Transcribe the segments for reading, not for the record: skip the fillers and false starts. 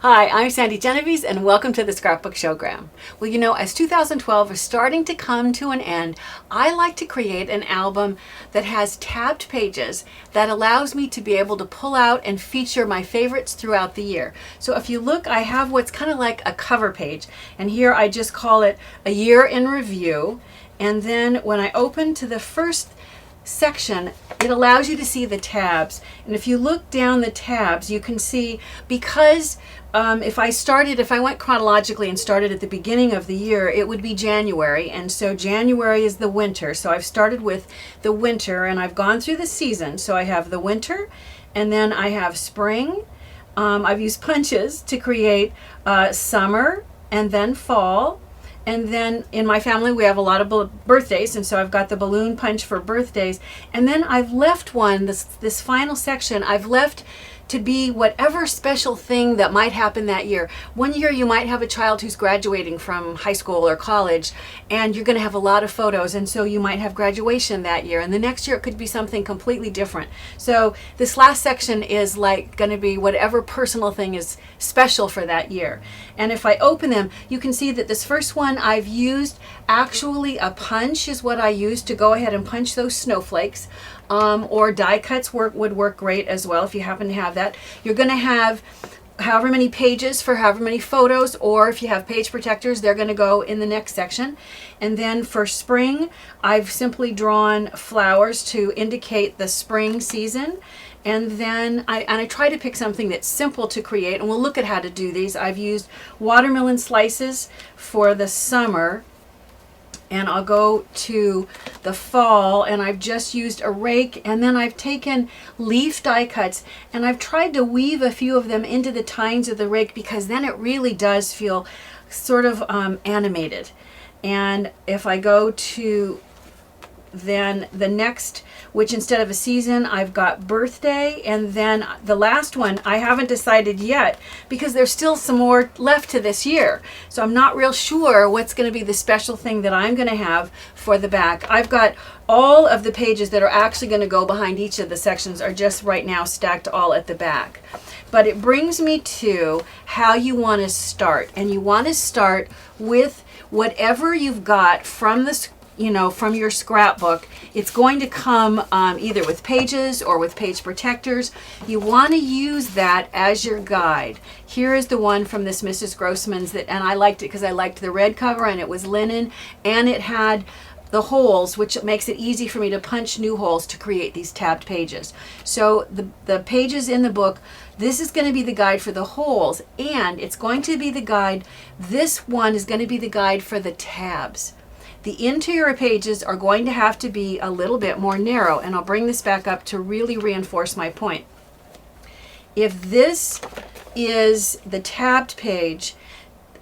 Hi, I'm Sandi Genovese and welcome to the Scrapbook Showgram. Well, you know, as 2012 is starting to come to an end, I like to create an album that has tabbed pages that allows me to be able to pull out and feature my favorites throughout the year. So if you look, I have what's kind of like a cover page, and here I just call it a year in review. And then when I open to the first section, it allows you to see the tabs. And if you look down the tabs, you can see, because if I went chronologically and started at the beginning of the year, it would be January. And so January is the winter. So I've started with the winter and I've gone through the season. So I have the winter and then I have spring. I've used punches to create summer and then fall. And then in my family, we have a lot of birthdays, and so I've got the balloon punch for birthdays. And then I've left one, this final section, I've left to be whatever special thing that might happen that year. One year you might have a child who's graduating from high school or college, and you're going to have a lot of photos, and so you might have graduation that year. And the next year it could be something completely different. So this last section is like going to be whatever personal thing is special for that year. And if I open them, you can see that this first one I've used actually a punch is what I used to go ahead and punch those snowflakes. Or die cuts would work great as well if you happen to have that. You're going to have however many pages for however many photos, or if you have page protectors, they're going to go in the next section. And then for spring, I've simply drawn flowers to indicate the spring season. And then I try to pick something that's simple to create, and we'll look at how to do these. I've used watermelon slices for the summer. And I'll go to the fall, and I've just used a rake, and then I've taken leaf die cuts and I've tried to weave a few of them into the tines of the rake, because then it really does feel sort of animated. And if I go to then the next, which instead of a season, I've got birthday, and then the last one I haven't decided yet because there's still some more left to this year. So I'm not real sure what's going to be the special thing that I'm going to have for the back. I've got all of the pages that are actually going to go behind each of the sections are just right now stacked all at the back. But it brings me to how you want to start, and you want to start with whatever you've got from the from your scrapbook. It's going to come either with pages or with page protectors. You want to use that as your guide. Here is the one from this Mrs. Grossman's, and I liked it because I liked the red cover, and it was linen, and it had the holes, which makes it easy for me to punch new holes to create these tabbed pages. So the pages in the book, this is going to be the guide for the holes, and it's going to be the guide, this one is going to be the guide for the tabs. The interior pages are going to have to be a little bit more narrow, and I'll bring this back up to really reinforce my point. If this is the tabbed page,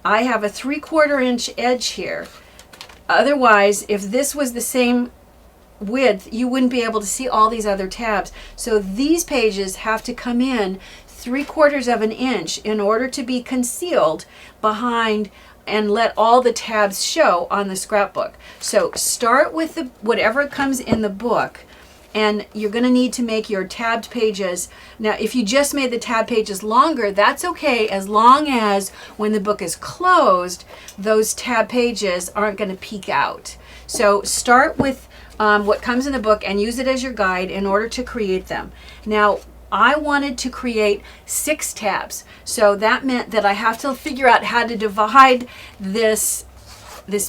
I have a 3/4 inch edge here. Otherwise, if this was the same width, you wouldn't be able to see all these other tabs. So these pages have to come in 3/4 of an inch in order to be concealed behind and let all the tabs show on the scrapbook. So start with whatever comes in the book, and you're going to need to make your tabbed pages. Now, if you just made the tab pages longer, that's okay, as long as when the book is closed, those tab pages aren't going to peek out. So start with what comes in the book and use it as your guide in order to create them. Now, I wanted to create 6 tabs. So that meant that I have to figure out how to divide this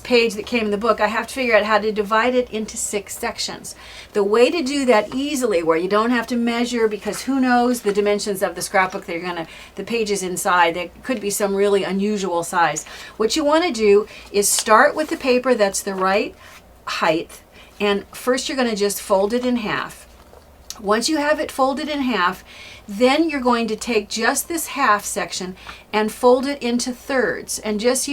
page that came in the book. I have to figure out how to divide it into 6 sections. The way to do that easily, where you don't have to measure, because who knows the dimensions of the scrapbook the pages inside, there could be some really unusual size. What you want to do is start with the paper that's the right height, and first you're going to just fold it in half. Once you have it folded in half, then you're going to take just this half section and fold it into thirds, and just,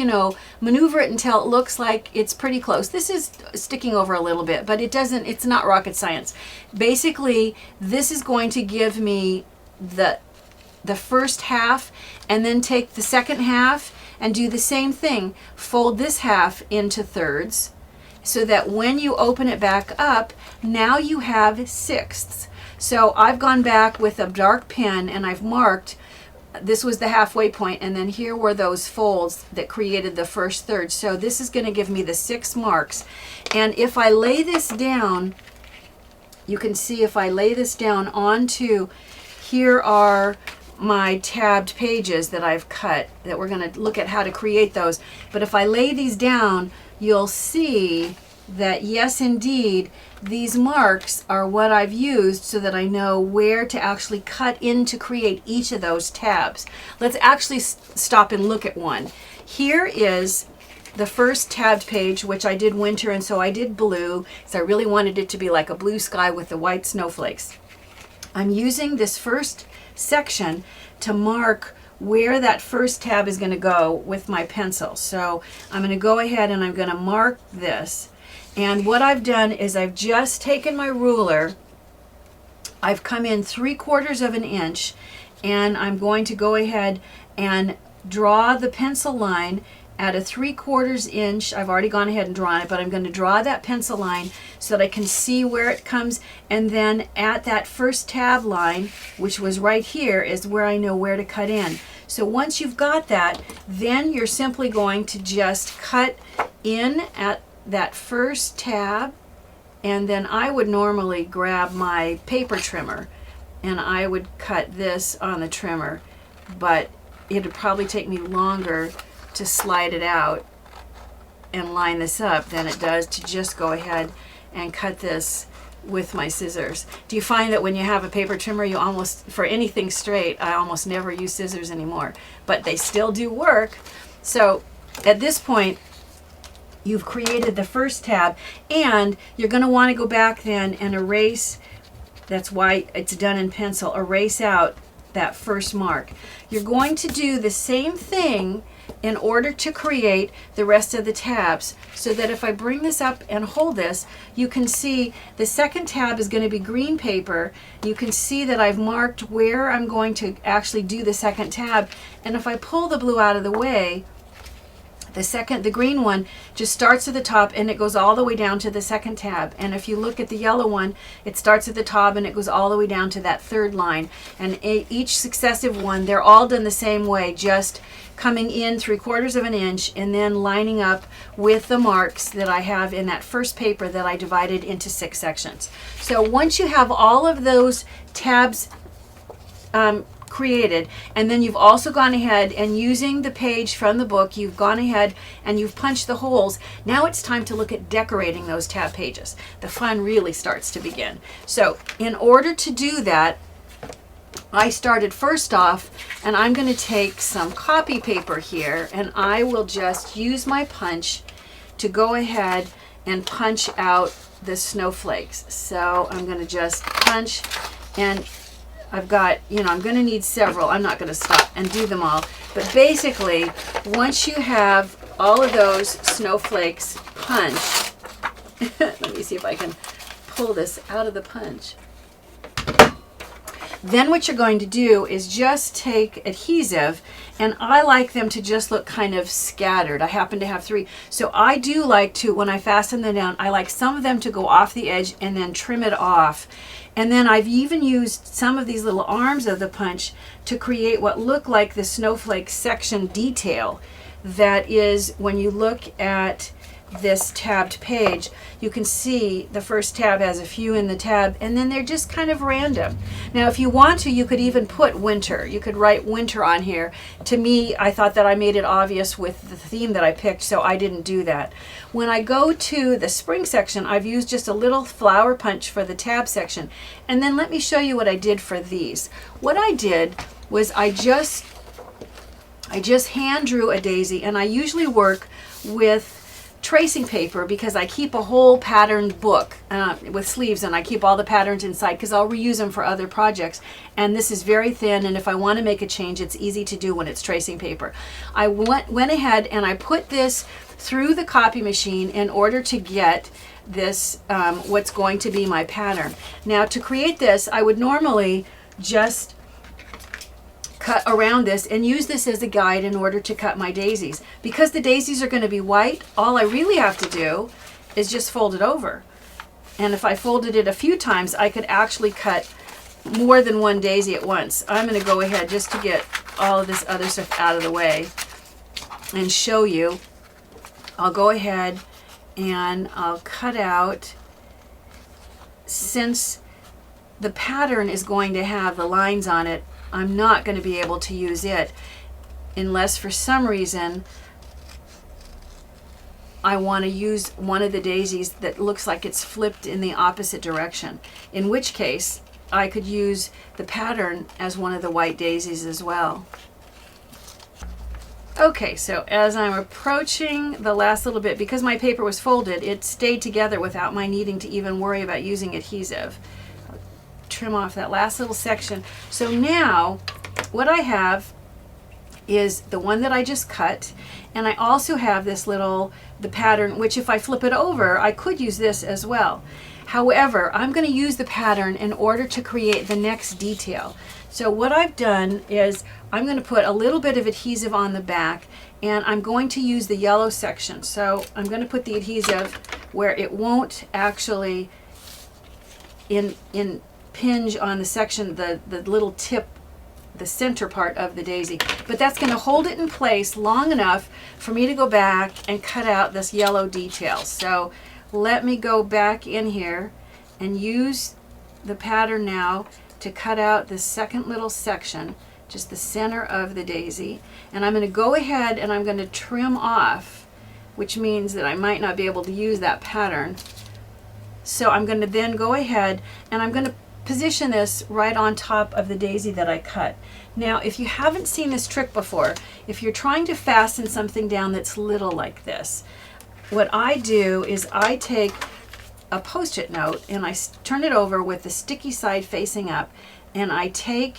maneuver it until it looks like it's pretty close. This is sticking over a little bit, but it's not rocket science. Basically, this is going to give me the first half, and then take the second half and do the same thing. Fold this half into thirds, so that when you open it back up, now you have sixths. So I've gone back with a dark pen and I've marked this was the halfway point, and then here were those folds that created the first third. So this is going to give me the 6 marks. And if I lay this down, you can see if I lay this down onto, here are my tabbed pages that I've cut, that we're going to look at how to create those. But if I lay these down, you'll see that yes, indeed, these marks are what I've used so that I know where to actually cut in to create each of those tabs. Let's actually stop and look at one. Here is the first tabbed page, which I did winter, and so I did blue, because I really wanted it to be like a blue sky with the white snowflakes. I'm using this first section to mark where that first tab is going to go with my pencil. So I'm going to go ahead and I'm going to mark this. And what I've done is I've just taken my ruler, I've come in 3/4 of an inch, and I'm going to go ahead and draw the pencil line at a 3/4 inch. I've already gone ahead and drawn it, but I'm going to draw that pencil line so that I can see where it comes. And then at that first tab line, which was right here, is where I know where to cut in. So once you've got that, then you're simply going to just cut in at that first tab. And then I would normally grab my paper trimmer and I would cut this on the trimmer, but it would probably take me longer to slide it out and line this up than it does to just go ahead and cut this with my scissors. Do you find that when you have a paper trimmer, you almost, for anything straight, I almost never use scissors anymore, but they still do work. So at this point, you've created the first tab, and you're going to want to go back then and erase, that's why it's done in pencil, erase out that first mark. You're going to do the same thing in order to create the rest of the tabs, so that if I bring this up and hold this, you can see the second tab is going to be green paper. You can see that I've marked where I'm going to actually do the second tab, and if I pull the blue out of the way, the green one just starts at the top and it goes all the way down to the second tab. And if you look at the yellow one, it starts at the top and it goes all the way down to that third line. And each successive one, they're all done the same way, just coming in 3/4 of an inch and then lining up with the marks that I have in that first paper that I divided into 6 sections. So once you have all of those tabs created, and then you've also gone ahead and using the page from the book, you've gone ahead and you've punched the holes. Now it's time to look at decorating those tab pages. The fun really starts to begin. So in order to do that, I started first off, and I'm going to take some copy paper here, and I will just use my punch to go ahead and punch out the snowflakes. So I'm going to just punch, and I've got, I'm going to need several. I'm not going to stop and do them all. But basically, once you have all of those snowflakes punched, let me see if I can pull this out of the punch. Then what you're going to do is just take adhesive, and I like them to just look kind of scattered. I happen to have 3. So I do like to, when I fasten them down, I like some of them to go off the edge and then trim it off. And then I've even used some of these little arms of the punch to create what look like the snowflake section detail. That is, when you look at this tabbed page, you can see the first tab has a few in the tab, and then they're just kind of random. Now if you want to, you could even put winter. You could write winter on here. To me, I thought that I made it obvious with the theme that I picked, so I didn't do that. When I go to the spring section, I've used just a little flower punch for the tab section. And then let me show you what I did for these. What I did was I just hand drew a daisy, and I usually work with tracing paper because I keep a whole patterned book with sleeves, and I keep all the patterns inside because I'll reuse them for other projects. And this is very thin, and if I want to make a change, it's easy to do when it's tracing paper. I went ahead and I put this through the copy machine in order to get this what's going to be my pattern. Now to create this, I would normally just cut around this and use this as a guide in order to cut my daisies. Because the daisies are going to be white, all I really have to do is just fold it over. And if I folded it a few times, I could actually cut more than one daisy at once. I'm going to go ahead just to get all of this other stuff out of the way and show you. I'll go ahead and I'll cut out, since the pattern is going to have the lines on it, I'm not going to be able to use it unless for some reason I want to use one of the daisies that looks like it's flipped in the opposite direction, in which case I could use the pattern as one of the white daisies as well. Okay, so as I'm approaching the last little bit, because my paper was folded, it stayed together without my needing to even worry about using adhesive. I'll trim off that last little section. So now what I have is the one that I just cut, and I also have this the pattern, which if I flip it over, I could use this as well. However, I'm going to use the pattern in order to create the next detail. So what I've done is I'm going to put a little bit of adhesive on the back, and I'm going to use the yellow section. So I'm going to put the adhesive where it won't actually impinge on the section, the little tip, the center part of the daisy. But that's going to hold it in place long enough for me to go back and cut out this yellow detail. So let me go back in here and use the pattern now to cut out the second little section, just the center of the daisy. And I'm going to go ahead and I'm going to trim off, which means that I might not be able to use that pattern. So I'm going to then go ahead and I'm going to position this right on top of the daisy that I cut. Now, if you haven't seen this trick before, if you're trying to fasten something down that's little like this, what I do is I take a Post-it note and I turn it over with the sticky side facing up, and I take,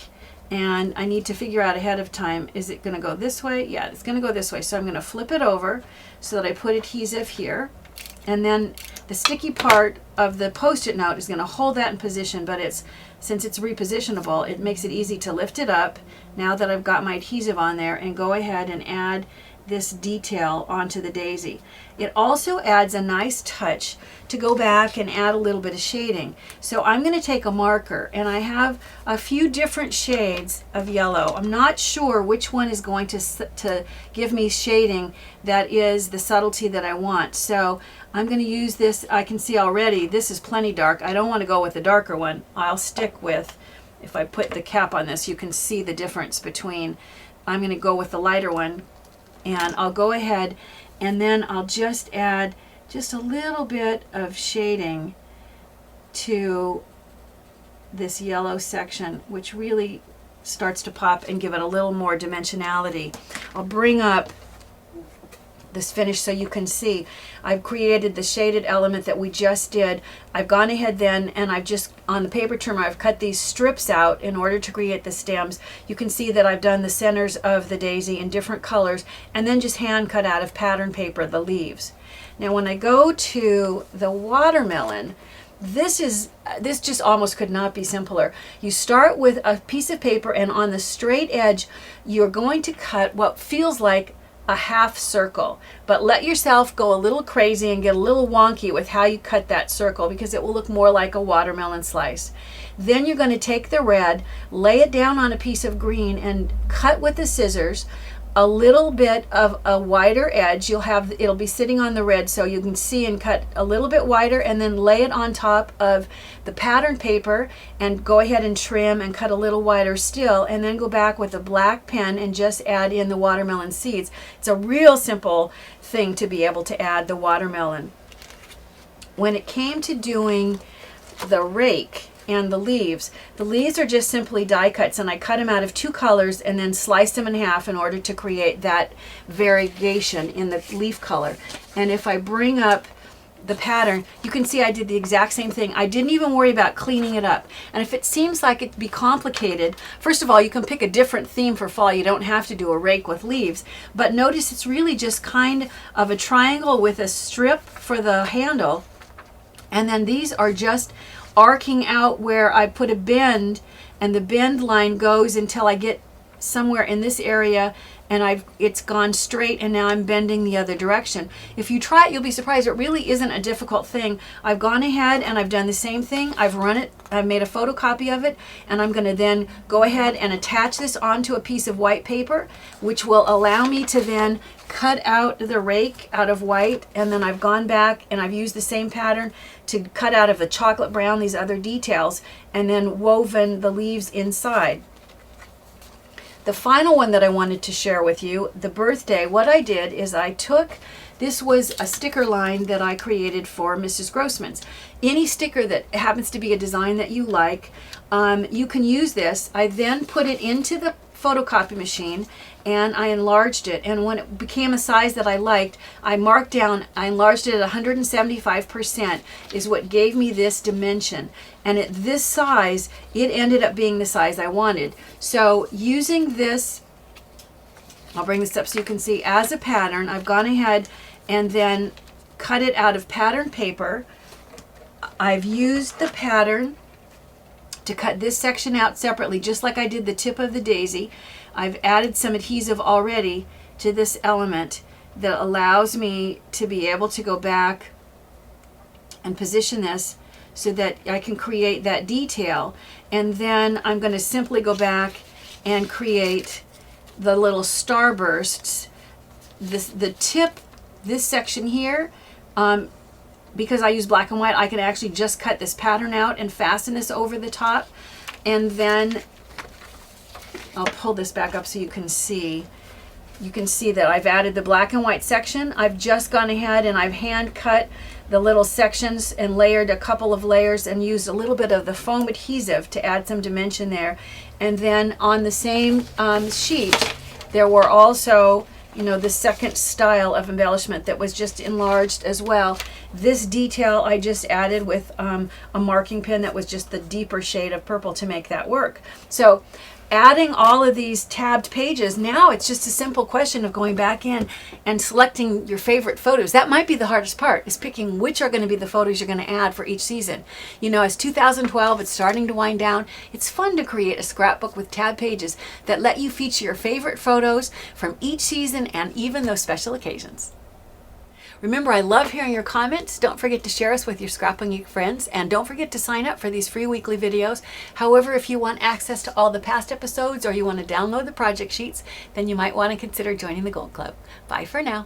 and I need to figure out ahead of time, is it going to go this way? Yeah, it's going to go this way. So I'm going to flip it over so that I put adhesive here, and then the sticky part of the Post-it note is going to hold that in position, but since it's repositionable, it makes it easy to lift it up now that I've got my adhesive on there and go ahead and add this detail onto the daisy. It also adds a nice touch to go back and add a little bit of shading. So I'm going to take a marker, and I have a few different shades of yellow. I'm not sure which one is going to give me shading that is the subtlety that I want. So I'm going to use this. I can see already this is plenty dark. I don't want to go with the darker one. I'll stick with, if I put the cap on this, you can see the difference between, I'm going to go with the lighter one. And I'll go ahead and then I'll just add just a little bit of shading to this yellow section, which really starts to pop and give it a little more dimensionality. I'll bring up this finish so you can see I've created the shaded element that we just did. I've gone ahead then and I've just, on the paper trimmer, I've cut these strips out in order to create the stems. You can see that I've done the centers of the daisy in different colors and then just hand cut out of pattern paper the leaves. Now when I go to the watermelon, this just almost could not be simpler. You start with a piece of paper, and on the straight edge you're going to cut what feels like a half circle, but let yourself go a little crazy and get a little wonky with how you cut that circle, because it will look more like a watermelon slice. Then you're going to take the red, lay it down on a piece of green, and cut with the scissors a little bit of a wider edge. It'll be sitting on the red, so you can see, and cut a little bit wider, and then lay it on top of the pattern paper and go ahead and trim and cut a little wider still, and then go back with a black pen and just add in the watermelon seeds. It's a real simple thing to be able to add the watermelon. When it came to doing the rake and the leaves are just simply die cuts, and I cut them out of two colors and then sliced them in half in order to create that variegation in the leaf color. And if I bring up the pattern, you can see I did the exact same thing. I didn't even worry about cleaning it up. And if it seems like it'd be complicated, first of all, you can pick a different theme for fall. You don't have to do a rake with leaves, but notice it's really just kind of a triangle with a strip for the handle, and then these are just arcing out where I put a bend, and the bend line goes until I get somewhere in this area, and it's gone straight, and now I'm bending the other direction. If you try it, you'll be surprised. It really isn't a difficult thing. I've gone ahead and I've done the same thing. I've run it, I've made a photocopy of it, and I'm going to then go ahead and attach this onto a piece of white paper, which will allow me to then cut out the rake out of white. And then I've gone back and I've used the same pattern to cut out of the chocolate brown these other details, and then woven the leaves inside. The final one that I wanted to share with you, the birthday, what I did is I took, this was a sticker line that I created for Mrs. Grossman's. Any sticker that happens to be a design that you like, you can use this. I then put it into the photocopy machine and I enlarged it, and when it became a size that I liked, I marked down, I enlarged it at 175% is what gave me this dimension, and at this size it ended up being the size I wanted. So using this, I'll bring this up so you can see, as a pattern, I've gone ahead and then cut it out of pattern paper. I've used the pattern to cut this section out separately, just like I did the tip of the daisy. I've added some adhesive already to this element that allows me to be able to go back and position this so that I can create that detail. And then I'm going to simply go back and create the little starbursts. The tip, this section here, because I use black and white, I can actually just cut this pattern out and fasten this over the top. And then I'll pull this back up so you can see. You can see that I've added the black and white section. I've just gone ahead and I've hand cut the little sections and layered a couple of layers and used a little bit of the foam adhesive to add some dimension there. And then on the same sheet, there were also, you know, the second style of embellishment that was just enlarged as well. This detail I just added with a marking pen that was just the deeper shade of purple to make that work. So adding all of these tabbed pages, now it's just a simple question of going back in and selecting your favorite photos. That might be the hardest part, is picking which are going to be the photos you're going to add for each season. You know, as 2012, it's starting to wind down. It's fun to create a scrapbook with tab pages that let you feature your favorite photos from each season and even those special occasions. Remember, I love hearing your comments. Don't forget to share us with your Scrapbook Geek friends, and don't forget to sign up for these free weekly videos. However, if you want access to all the past episodes or you want to download the project sheets, then you might want to consider joining the Gold Club. Bye for now.